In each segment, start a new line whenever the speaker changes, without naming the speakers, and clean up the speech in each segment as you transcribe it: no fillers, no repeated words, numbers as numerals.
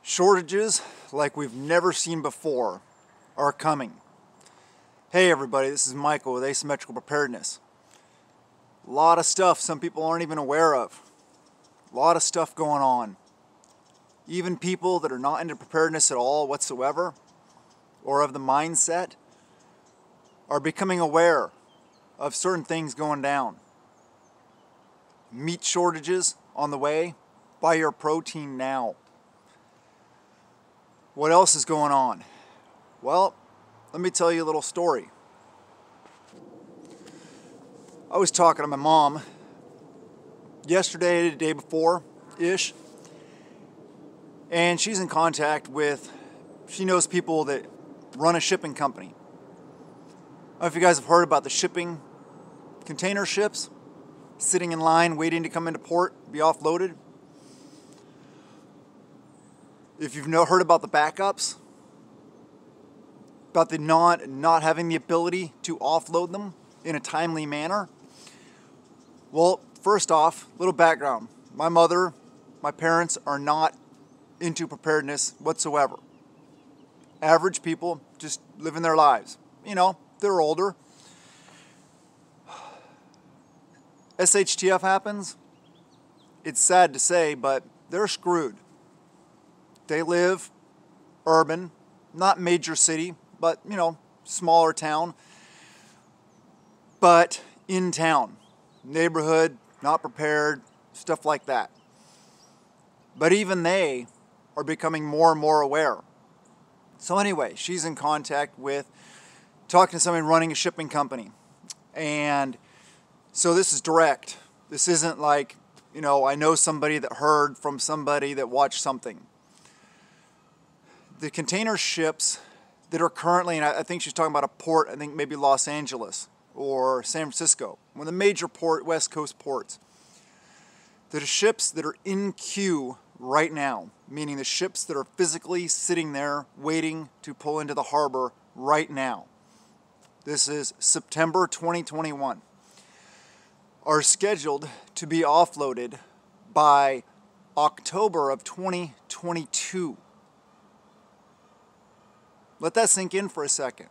Shortages like we've never seen before are coming. Hey everybody, this is Michael with Asymmetrical Preparedness. A lot of stuff some people aren't even aware of. A lot of stuff going on. Even people that are not into preparedness at all whatsoever, or of the mindset, are becoming aware of certain things going down. Meat shortages on the way. Buy your protein now. What else is going on? Well, let me tell you a little story. I was talking to my mom yesterday, the day before-ish, and she's in contact with, she knows people that run a shipping company. I don't know if you guys have heard about the shipping container ships sitting in line waiting to come into port, be offloaded. If you've heard about the backups, about the not having the ability to offload them in a timely manner. Well, first off, little background. My mother, my parents are not into preparedness whatsoever. Average people just living their lives. You know, they're older. SHTF happens. It's sad to say, but they're screwed. They live urban, not major city, but, you know, smaller town. But in town, neighborhood, not prepared, stuff like that. But even they are becoming more and more aware. So anyway, she's in contact with, talking to somebody running a shipping company. And so this is direct. This isn't like, you know, I know somebody that heard from somebody that watched something. The container ships that are currently, and I think she's talking about a port, I think maybe Los Angeles or San Francisco, one of the major West Coast ports. The ships that are in queue right now, meaning the ships that are physically sitting there waiting to pull into the harbor right now. This is September 2021. Are scheduled to be offloaded by October of 2022. Let that sink in for a second.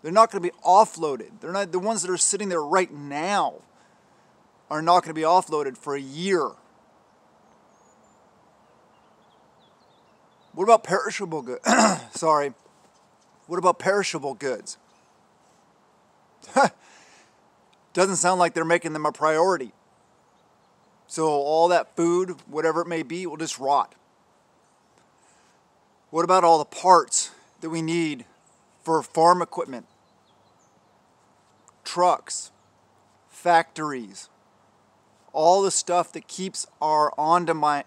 They're not going to be offloaded. They're not, the ones that are sitting there right now are not going to be offloaded for a year. What about perishable goods? Sorry. What about perishable goods? Doesn't sound like they're making them a priority. So all that food, whatever it may be, will just rot. What about all the parts that we need for farm equipment, trucks, factories, all the stuff that keeps our on-demand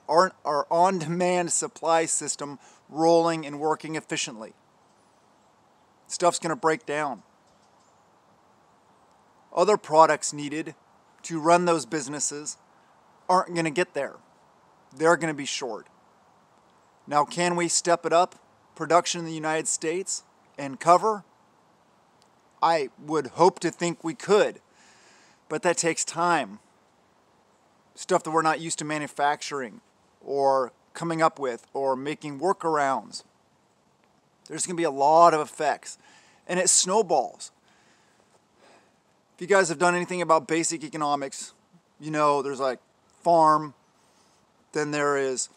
supply system rolling and working efficiently? Stuff's going to break down. Other products needed to run those businesses aren't going to get there. They're going to be short. Now, can we step it up, production in the United States, and cover? I would hope to think we could, but that takes time. Stuff that we're not used to manufacturing or coming up with or making workarounds. There's going to be a lot of effects, and it snowballs. If you guys have done anything about basic economics, you know there's like farm, then there is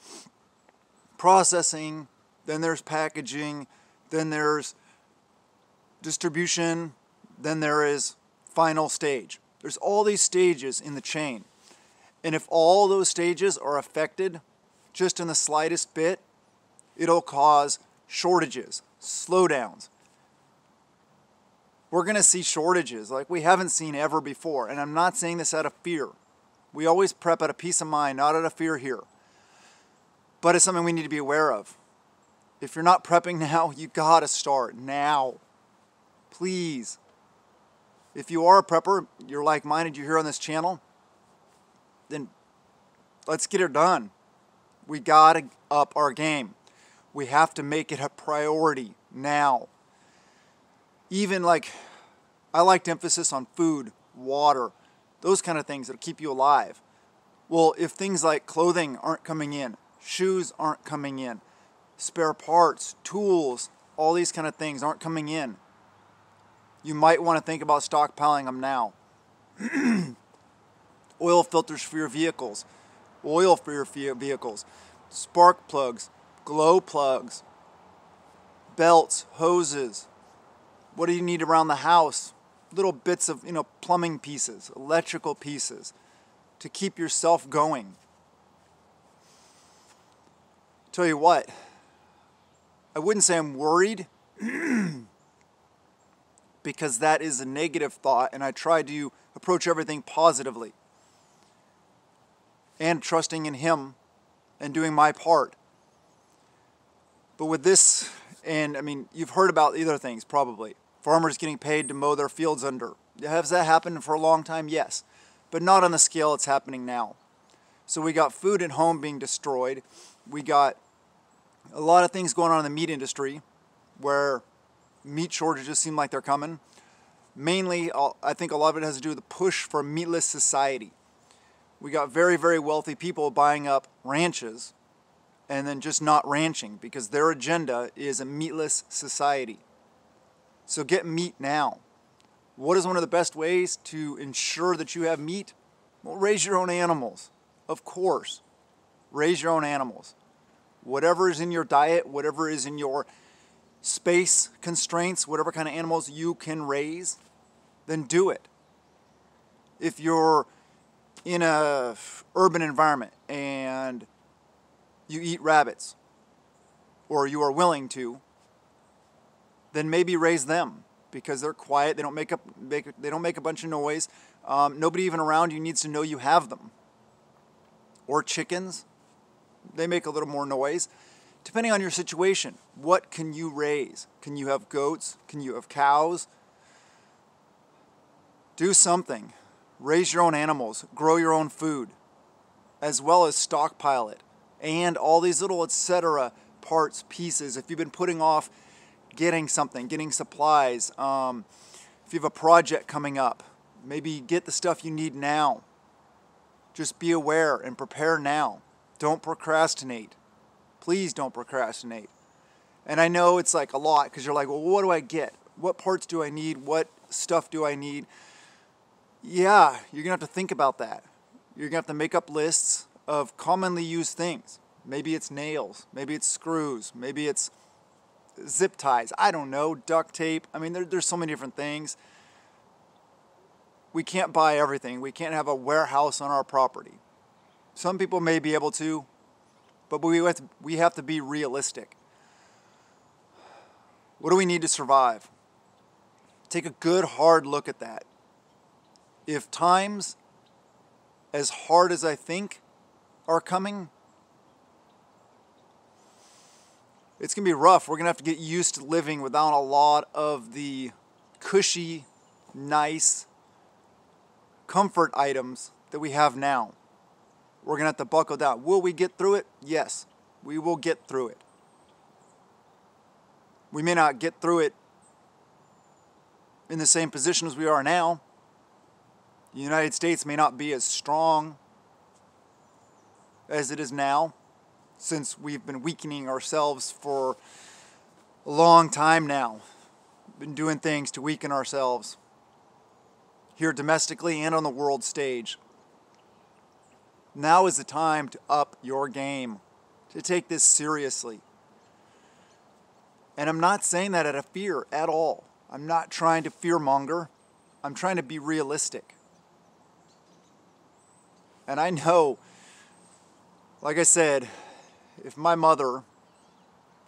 processing, then there's packaging, then there's distribution, then there is final stage. There's all these stages in the chain. And if all those stages are affected just in the slightest bit, it'll cause shortages, slowdowns. We're going to see shortages like we haven't seen ever before. And I'm not saying this out of fear. We always prep out of peace of mind, not out of fear here. But it's something we need to be aware of. If you're not prepping now, you gotta start now. Please. If you are a prepper, you're like-minded, you're here on this channel, then let's get it done. We gotta up our game. We have to make it a priority now. Even like, I liked emphasis on food, water, those kind of things that'll keep you alive. Well, if things like clothing aren't coming in, Shoes aren't coming in. Spare parts, tools, all these kind of things aren't coming in. You might want to think about stockpiling them now. Oil filters for your vehicles, oil for your vehicles, spark plugs, glow plugs, belts, hoses. What do you need around the house? Little bits of, plumbing pieces, electrical pieces to keep yourself going. Tell you what, I wouldn't say I'm worried because that is a negative thought, and I try to approach everything positively and trusting in Him and doing my part. But with this, and you've heard about other things probably. Farmers getting paid to mow their fields under. Has that happened for a long time? Yes. But not on the scale it's happening now. So we got food at home being destroyed. We got a lot of things going on in the meat industry where meat shortages seem like they're coming. Mainly, I think a lot of it has to do with the push for a meatless society. We got very, very wealthy people buying up ranches and then just not ranching because their agenda is a meatless society. So get meat now. What is one of the best ways to ensure that you have meat? Well, raise your own animals. Of course. Raise your own animals. Whatever is in your diet, whatever is in your space constraints, whatever kind of animals you can raise, then do it. If you're in a urban environment and you eat rabbits, or you are willing to, then maybe raise them because they're quiet. They don't make a bunch of noise. Nobody even around you needs to know you have them. Or chickens, they make a little more noise. Depending on your situation, what can you raise? Can you have goats? Can you have cows? Do something. Raise your own animals. Grow your own food, as well as stockpile it. And all these little etc. parts, pieces. If you've been putting off getting something, getting supplies, if you have a project coming up, maybe get the stuff you need now. Just be aware and prepare now. Don't procrastinate. Please don't procrastinate. And I know it's like a lot because you're like, well, what do I get? What parts do I need? What stuff do I need? Yeah, you're going to have to think about that. You're going to have to make up lists of commonly used things. Maybe it's nails. Maybe it's screws. Maybe it's zip ties. I don't know. Duct tape. There's so many different things. We can't buy everything. We can't have a warehouse on our property. Some people may be able to, but we have to be realistic. What do we need to survive? Take a good, hard look at that. If times as hard as I think are coming, it's going to be rough. We're going to have to get used to living without a lot of the cushy, nice comfort items that we have now. We're going to have to buckle down. Will we get through it? Yes, we will get through it. We may not get through it in the same position as we are now. The United States may not be as strong as it is now, since we've been weakening ourselves for a long time now. Been doing things to weaken ourselves here domestically and on the world stage. Now is the time to up your game, to take this seriously. And I'm not saying that out of fear at all. I'm not trying to fearmonger. I'm trying to be realistic. And I know, like I said, if my mother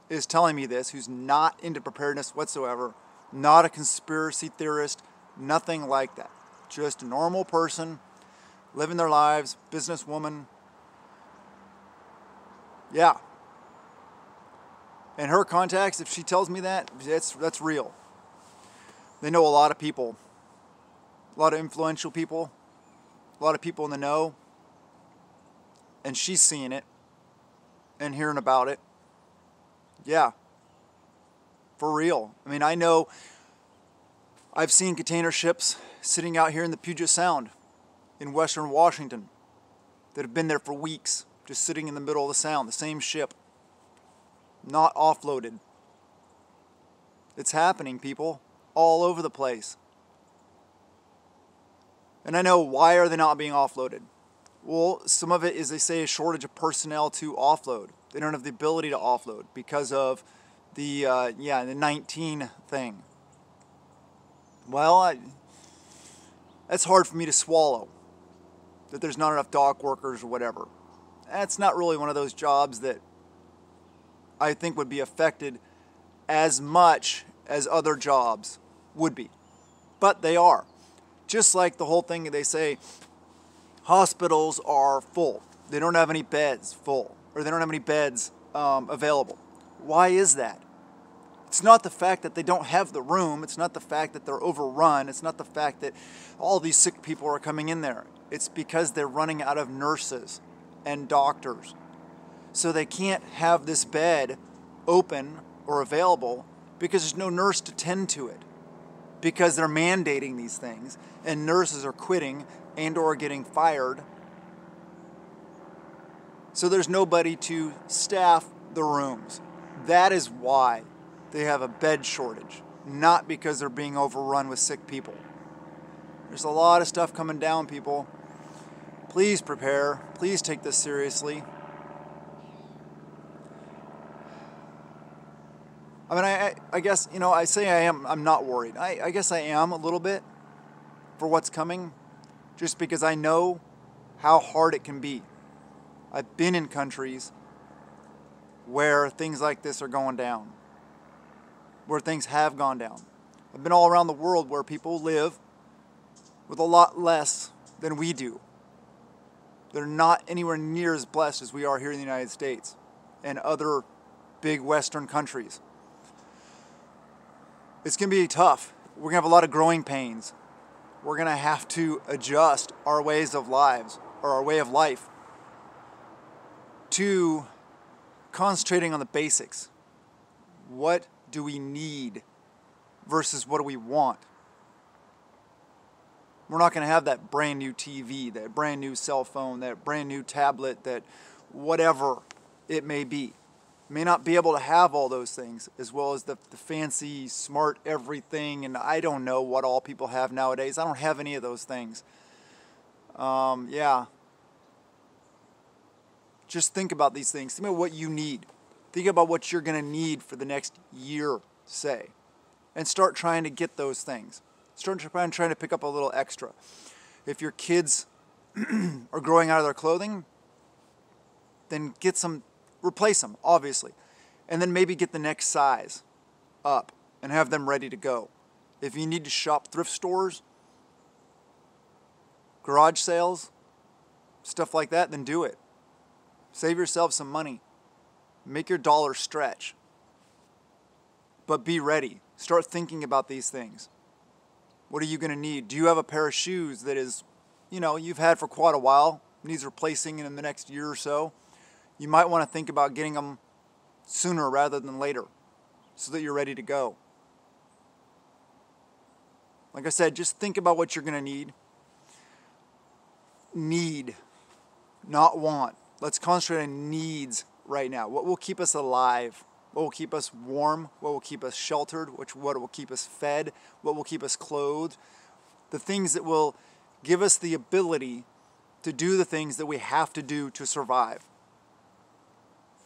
is telling me this, who's not into preparedness whatsoever, not a conspiracy theorist, nothing like that, just a normal person, living their lives, businesswoman, yeah. And her contacts, if she tells me that, that's real. They know a lot of people, a lot of influential people, a lot of people in the know, and she's seeing it and hearing about it. Yeah, for real. I know I've seen container ships sitting out here in the Puget Sound in western Washington that have been there for weeks, just sitting in the middle of the Sound, the same ship, not offloaded. It's happening, people, all over the place. And I know, why are they not being offloaded? Well, some of it is, they say, a shortage of personnel to offload. They don't have the ability to offload because of the 19 thing. Well, that's hard for me to swallow, that there's not enough dock workers or whatever. That's not really one of those jobs that I think would be affected as much as other jobs would be. But they are. Just like the whole thing they say, hospitals are full. They don't have any beds full, or they don't have any beds available. Why is that? It's not the fact that they don't have the room. It's not the fact that they're overrun. It's not the fact that all these sick people are coming in there. It's because they're running out of nurses and doctors. So they can't have this bed open or available because there's no nurse to tend to it. Because they're mandating these things, and nurses are quitting and or getting fired. So there's nobody to staff the rooms. That is why they have a bed shortage, not because they're being overrun with sick people. There's a lot of stuff coming down, people. Please prepare. Please take this seriously. I mean, I guess, I say I'm not worried. I guess I am a little bit for what's coming, just because I know how hard it can be. I've been in countries where things like this are going down, where things have gone down. I've been all around the world where people live with a lot less than we do. They're not anywhere near as blessed as we are here in the United States and other big Western countries. It's going to be tough. We're going to have a lot of growing pains. We're going to have to adjust our ways of lives, or our way of life, to concentrating on the basics. What do we need versus what do we want? We're not going to have that brand new TV, that brand new cell phone, that brand new tablet, that whatever it may be. May not be able to have all those things, as well as the fancy, smart everything, and I don't know what all people have nowadays. I don't have any of those things. Just think about these things. Think about what you need. Think about what you're going to need for the next year, say, and start trying to get those things. Start trying to pick up a little extra. If your kids are growing out of their clothing, then replace them, obviously. And then maybe get the next size up and have them ready to go. If you need to shop thrift stores, garage sales, stuff like that, then do it. Save yourself some money. Make your dollar stretch. But be ready. Start thinking about these things. What are you going to need? Do you have a pair of shoes that is, you've had for quite a while, needs replacing in the next year or so? You might want to think about getting them sooner rather than later, so that you're ready to go. Like I said, just think about what you're going to need. Need, not want. Let's concentrate on needs right now. What will keep us alive? What will keep us warm? What will keep us sheltered? What will keep us fed? What will keep us clothed? The things that will give us the ability to do the things that we have to do to survive.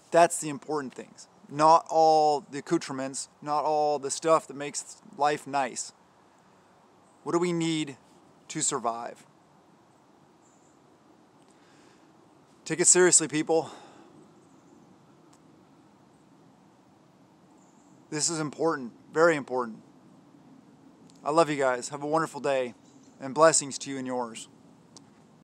That's the important things. Not all the accoutrements, not all the stuff that makes life nice. What do we need to survive? Take it seriously, people. This is important, very important. I love you guys. Have a wonderful day, and blessings to you and yours.